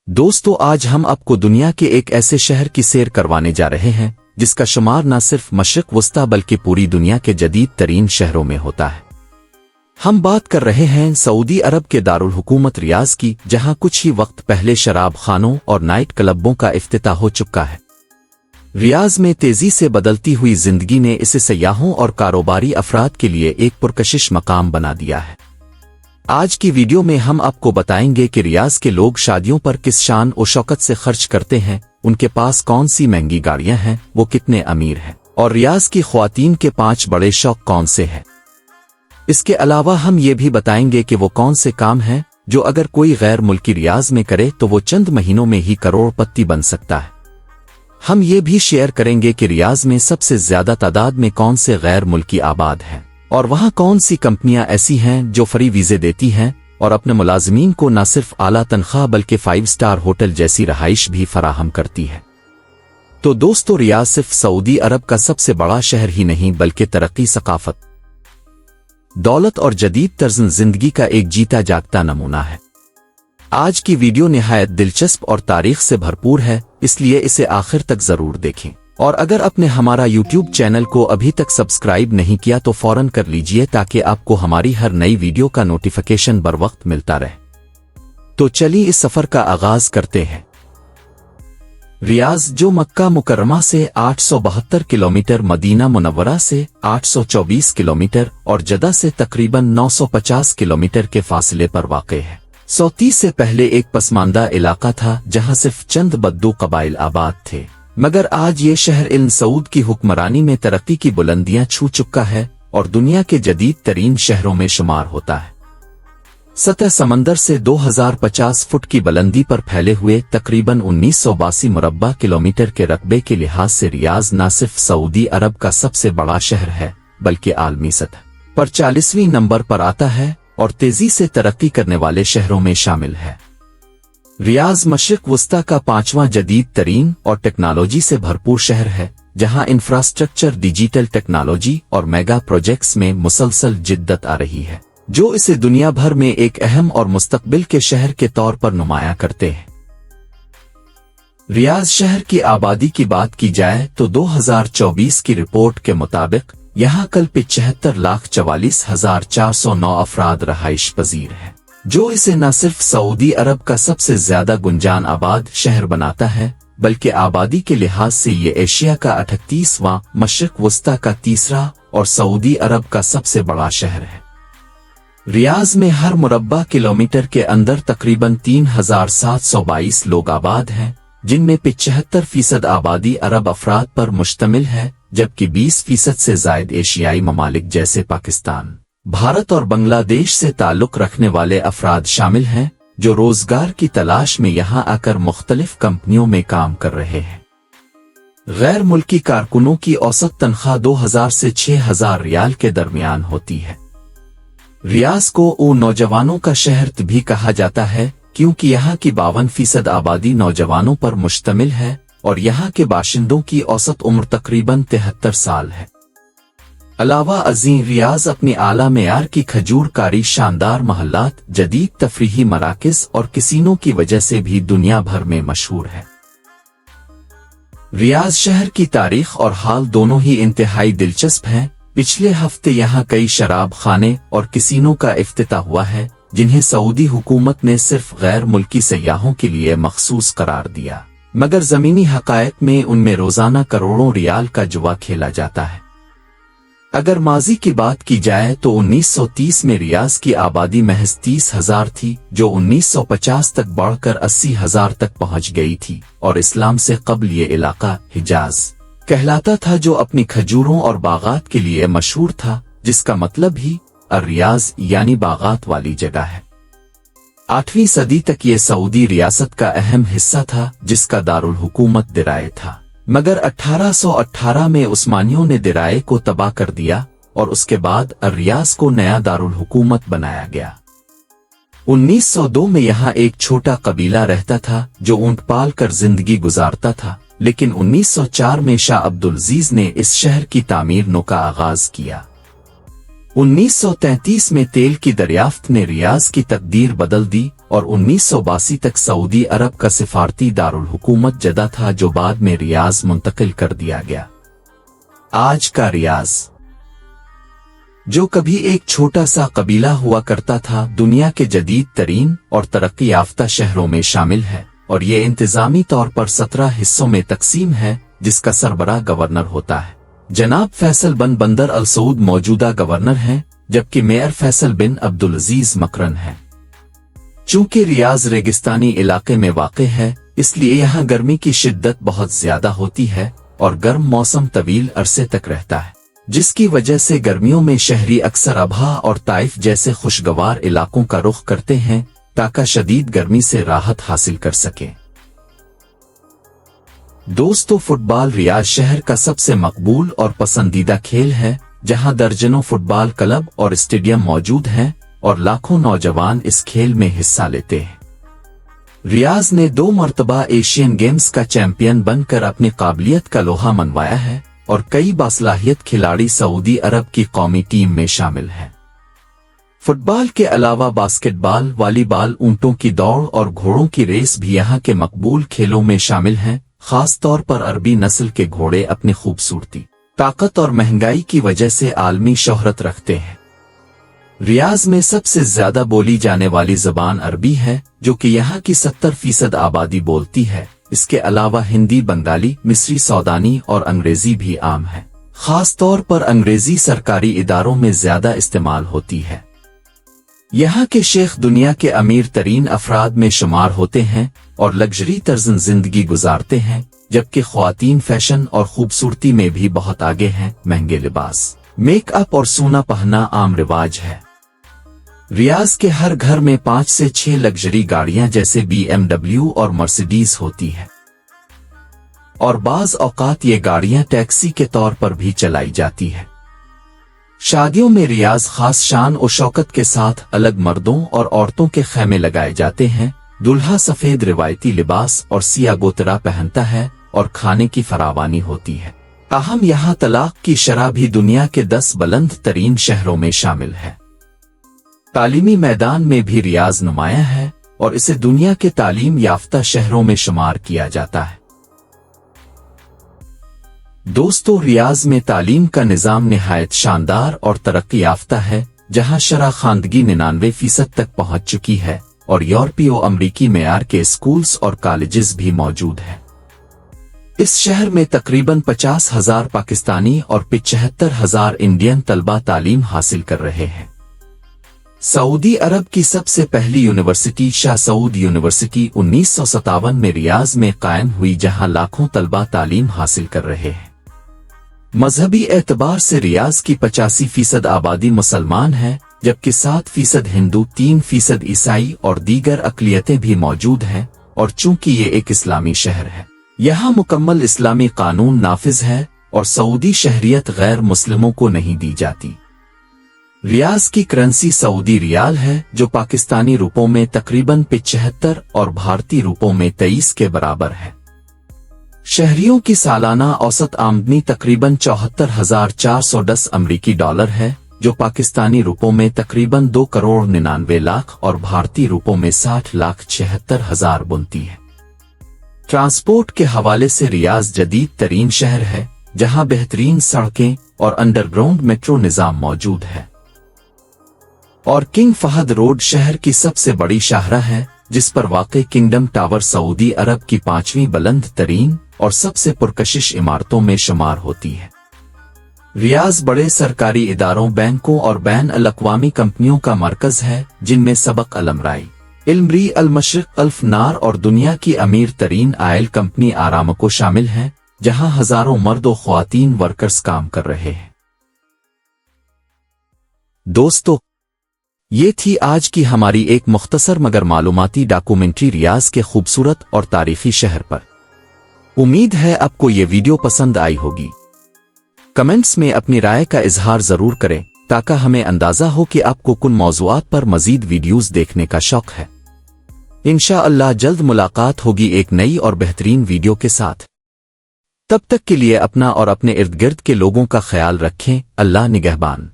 दोस्तों, आज हम आपको दुनिया के एक ऐसे शहर की सैर करवाने जा रहे हैं जिसका शुमार न सिर्फ मशरिक वस्ता बल्कि पूरी दुनिया के जदीद तरीन शहरों में होता है। हम बात कर रहे हैं सऊदी अरब के दारुल हुकूमत रियाज की, जहां कुछ ही वक्त पहले शराब खानों और नाइट क्लबों का इफ्तिताह हो चुका है। रियाज में तेजी से बदलती हुई जिंदगी ने इसे सयाहों और कारोबारी अफराद के लिए एक पुरकशिश मकाम बना दिया है। आज की वीडियो में हम आपको बताएंगे कि रियाज के लोग शादियों पर किस शान और शौकत से खर्च करते हैं, उनके पास कौन सी महंगी गाड़ियां हैं, वो कितने अमीर हैं और रियाज की ख्वातीन के 5 बड़े शौक कौन से हैं। इसके अलावा हम ये भी बताएंगे कि वो कौन से काम हैं जो अगर कोई गैर मुल्की रियाज में करे तो वो चंद महीनों में ही करोड़पति बन सकता है। हम ये भी शेयर करेंगे कि रियाज में सबसे ज्यादा तादाद में कौन से गैर मुल्की आबाद हैं और वहां कौन सी कंपनियां ऐसी हैं जो फ्री वीजे देती हैं और अपने मुलाजमीन को न सिर्फ आला तनख्वाह बल्कि 5 स्टार होटल जैसी रहाइश भी फराहम करती है। तो दोस्तों, रियाज सिर्फ सऊदी अरब का सबसे बड़ा शहर ही नहीं बल्कि तरक्की, सकाफत, दौलत और जदीद तर्ज जिंदगी का एक जीता जागता नमूना है। आज की वीडियो निहायत दिलचस्प और तारीख से भरपूर है, इसलिए इसे आखिर तक जरूर देखें। और अगर आपने हमारा YouTube चैनल को अभी तक सब्सक्राइब नहीं किया तो फौरन कर लीजिए ताकि आपको हमारी हर नई वीडियो का नोटिफिकेशन बर वक्त मिलता रहे। तो चलिए इस सफर का आगाज करते हैं। रियाज, जो मक्का मुकर्रमा से 872 किलोमीटर, मदीना मुनव्वरा से 824 किलोमीटर और जदा से तकरीबन 950 किलोमीटर के फासले पर वाक़ है, 130 से पहले एक पसमानदा इलाका था जहां सिर्फ चंद बद्दू कबाइल आबाद थे, मगर आज ये शहर इल्म सऊद की हुक्मरानी में तरक्की की बुलंदियां छू चुका है और दुनिया के जदीद तरीन शहरों में शुमार होता है। सतह समंदर से 2050 फुट की बुलंदी पर फैले हुए तकरीबन 1982 मुरब्बा किलोमीटर के रकबे के लिहाज से रियाज न सिर्फ सऊदी अरब का सबसे बड़ा शहर है बल्कि आलमी सतह पर 40वें नंबर पर आता है और तेजी से तरक्की करने वाले शहरों में शामिल है। रियाज मशरिक वस्ता का 5वां जदीद तरीन और टेक्नोलॉजी से भरपूर शहर है, जहां इंफ्रास्ट्रक्चर, डिजिटल टेक्नोलॉजी और मेगा प्रोजेक्ट्स में मुसलसल जिद्दत आ रही है, जो इसे दुनिया भर में एक अहम और मुस्तकबिल के शहर के तौर पर नुमाया करते हैं। रियाज शहर की आबादी की बात की जाए तो 2024 की रिपोर्ट के मुताबिक यहां कल 75,44,409 अफराद रहाइश पजीर हैं, जो इसे न सिर्फ सऊदी अरब का सबसे ज्यादा गुंजान आबाद शहर बनाता है बल्कि आबादी के लिहाज से ये एशिया का 38वां, मशरिक वस्ता का 3रा और सऊदी अरब का सबसे बड़ा शहर है। रियाज में हर मुरब्बा किलोमीटर के अंदर तकरीबन 3,722 लोग आबाद हैं, जिनमें 75% आबादी अरब अफराद पर मुश्तमिल है, जबकि 20% से जायद एशियाई ममालिक जैसे पाकिस्तान, भारत और बांग्लादेश से ताल्लुक रखने वाले अफराद शामिल हैं, जो रोजगार की तलाश में यहां आकर मुख्तलिफ कंपनियों में काम कर रहे हैं। गैर मुल्की कारकुनों की औसत तनख्वाह 2000 से 6000 रियाल के दरमियान होती है। रियाज को वो नौजवानों का शहर भी कहा जाता है क्योंकि यहां की 52% आबादी नौजवानों पर मुश्तमिल है और यहां के बाशिंदों की औसत उम्र तकरीबन 73 साल है। अलावा अजीम, रियाज अपनी आला मेयार की खजूर कारी, शानदार महल्लात, जदीद तफरीही मराकिज और कैसीनो की वजह से भी दुनिया भर में मशहूर है। रियाज शहर की तारीख और हाल दोनों ही इंतहाई दिलचस्प हैं। पिछले हफ्ते यहां कई शराब खाने और कैसीनो का इफ्तिताह हुआ है, जिन्हें सऊदी हुकूमत ने सिर्फ गैर मुल्की सयाहों के लिए मखसूस करार दिया, मगर जमीनी हकायक में उनमें रोजाना करोड़ों रियाल का जुआ खेला जाता है। अगर माजी की बात की जाए तो 1930 में रियाज की आबादी महज 30,000 थी, जो 1950 तक बढ़कर 80,000 तक पहुंच गई थी और इस्लाम से कबल ये इलाका हिजाज कहलाता था, जो अपनी खजूरों और बागात के लिए मशहूर था, जिसका मतलब ही रियाज यानी बागात वाली जगह है। 8वीं सदी तक ये सऊदी रियासत का अहम हिस्सा था, जिसका दारुल हुकूमत दिराए था, मगर 1818 में उस्मानियों ने दिराए को तबाह कर दिया और उसके बाद रियाज को नया दारुल हुकूमत बनाया गया। 1902 में यहाँ एक छोटा कबीला रहता था जो ऊंट पाल कर जिंदगी गुजारता था, लेकिन 1904 में शाह अब्दुलजीज ने इस शहर की तामीर नो का आगाज किया। 1933 में तेल की दरियाफ्त ने रियाज की तकदीर बदल दी اور 1982 تک سعودی عرب کا سفارتی دارالحکومت جدہ تھا، جو بعد میں ریاض منتقل کر دیا گیا۔ آج کا ریاض، جو کبھی ایک چھوٹا سا قبیلہ ہوا کرتا تھا، دنیا کے جدید ترین اور ترقی یافتہ شہروں میں شامل ہے، اور یہ انتظامی طور پر 17 حصوں میں تقسیم ہے، جس کا سربراہ گورنر ہوتا ہے۔ جناب فیصل بن بندر السعود موجودہ گورنر ہیں، جبکہ میئر فیصل بن عبدالعزیز مقرن ہیں۔ چونکہ ریاض ریگستانی علاقے میں واقع ہے، اس لیے یہاں گرمی کی شدت بہت زیادہ ہوتی ہے اور گرم موسم طویل عرصے تک رہتا ہے، جس کی وجہ سے گرمیوں میں شہری اکثر ابہا اور طائف جیسے خوشگوار علاقوں کا رخ کرتے ہیں تاکہ شدید گرمی سے راحت حاصل کر سکیں۔ دوستو، فٹ بال ریاض شہر کا سب سے مقبول اور پسندیدہ کھیل ہے، جہاں درجنوں فٹ بال کلب اور اسٹیڈیم موجود ہیں اور لاکھوں نوجوان اس کھیل میں حصہ لیتے ہیں۔ ریاض نے 2 مرتبہ ایشین گیمز کا چیمپئن بن کر اپنی قابلیت کا لوہا منوایا ہے، اور کئی باصلاحیت کھلاڑی سعودی عرب کی قومی ٹیم میں شامل ہیں۔ فٹ بال کے علاوہ باسکٹ بال، والی بال، اونٹوں کی دوڑ اور گھوڑوں کی ریس بھی یہاں کے مقبول کھیلوں میں شامل ہیں۔ خاص طور پر عربی نسل کے گھوڑے اپنی خوبصورتی، طاقت اور مہنگائی کی وجہ سے عالمی شہرت رکھتے ہیں۔ ریاض میں سب سے زیادہ بولی جانے والی زبان عربی ہے، جو کہ یہاں کی 70% آبادی بولتی ہے۔ اس کے علاوہ ہندی، بنگالی، مصری، سودانی اور انگریزی بھی عام ہے۔ خاص طور پر انگریزی سرکاری اداروں میں زیادہ استعمال ہوتی ہے۔ یہاں کے شیخ دنیا کے امیر ترین افراد میں شمار ہوتے ہیں اور لگژری طرز زندگی گزارتے ہیں، جبکہ خواتین فیشن اور خوبصورتی میں بھی بہت آگے ہیں۔ مہنگے لباس، میک اپ اور سونا پہننا عام رواج ہے۔ ریاض کے ہر گھر میں 5 سے 6 لگژری گاڑیاں جیسے BMW اور مرسیڈیز ہوتی ہیں، اور بعض اوقات یہ گاڑیاں ٹیکسی کے طور پر بھی چلائی جاتی ہیں۔ شادیوں میں ریاض خاص شان و شوکت کے ساتھ الگ مردوں اور عورتوں کے خیمے لگائے جاتے ہیں۔ دلہا سفید روایتی لباس اور سیاہ گوترا پہنتا ہے اور کھانے کی فراوانی ہوتی ہے۔ تاہم یہاں طلاق کی شرح بھی دنیا کے 10 بلند ترین شہروں میں شامل ہے۔ تعلیمی میدان میں بھی ریاض نمایاں ہے اور اسے دنیا کے تعلیم یافتہ شہروں میں شمار کیا جاتا ہے۔ دوستو، ریاض میں تعلیم کا نظام نہایت شاندار اور ترقی یافتہ ہے، جہاں شرح خواندگی 99% تک پہنچ چکی ہے، اور یورپی و امریکی معیار کے اسکولز اور کالجز بھی موجود ہیں۔ اس شہر میں تقریباً 50,000 پاکستانی اور 75,000 انڈین طلبہ تعلیم حاصل کر رہے ہیں۔ سعودی عرب کی سب سے پہلی یونیورسٹی شاہ سعود یونیورسٹی 1957 میں ریاض میں قائم ہوئی، جہاں لاکھوں طلبہ تعلیم حاصل کر رہے ہیں۔ مذہبی اعتبار سے ریاض کی 85% آبادی مسلمان ہے، جبکہ 7% ہندو، 3% عیسائی اور دیگر اقلیتیں بھی موجود ہیں، اور چونکہ یہ ایک اسلامی شہر ہے، یہاں مکمل اسلامی قانون نافذ ہے اور سعودی شہریت غیر مسلموں کو نہیں دی جاتی۔ ریاض کی کرنسی سعودی ریال ہے، جو پاکستانی روپوں میں تقریباً 75 اور بھارتی روپوں میں 23 کے برابر ہے۔ شہریوں کی سالانہ اوسط آمدنی تقریباً 74,410 امریکی ڈالر ہے، جو پاکستانی روپوں میں تقریباً 2,99,00,000 اور بھارتی روپوں میں 60,76,000 بنتی ہے۔ ٹرانسپورٹ کے حوالے سے ریاض جدید ترین شہر ہے، جہاں بہترین سڑکیں اور انڈر گراؤنڈ میٹرو نظام موجود ہے، اور کنگ فہد روڈ شہر کی سب سے بڑی شاہراہ ہے، جس پر واقع کنگڈم ٹاور سعودی عرب کی 5ویں بلند ترین اور سب سے پرکشش عمارتوں میں شمار ہوتی ہے۔ ریاض بڑے سرکاری اداروں، بینکوں اور بین الاقوامی کمپنیوں کا مرکز ہے، جن میں سبق الامرائی، علمری، المشرق، الف نار اور دنیا کی امیر ترین آئل کمپنی آرامکو شامل ہیں، جہاں ہزاروں مرد و خواتین ورکرز کام کر رہے ہیں۔ دوستو، یہ تھی آج کی ہماری ایک مختصر مگر معلوماتی ڈاکومنٹری ریاض کے خوبصورت اور تاریخی شہر پر۔ امید ہے آپ کو یہ ویڈیو پسند آئی ہوگی۔ کمنٹس میں اپنی رائے کا اظہار ضرور کریں تاکہ ہمیں اندازہ ہو کہ آپ کو کن موضوعات پر مزید ویڈیوز دیکھنے کا شوق ہے۔ انشاءاللہ جلد ملاقات ہوگی ایک نئی اور بہترین ویڈیو کے ساتھ۔ تب تک کے لیے اپنا اور اپنے ارد گرد کے لوگوں کا خیال رکھیں۔ اللہ نگہبان۔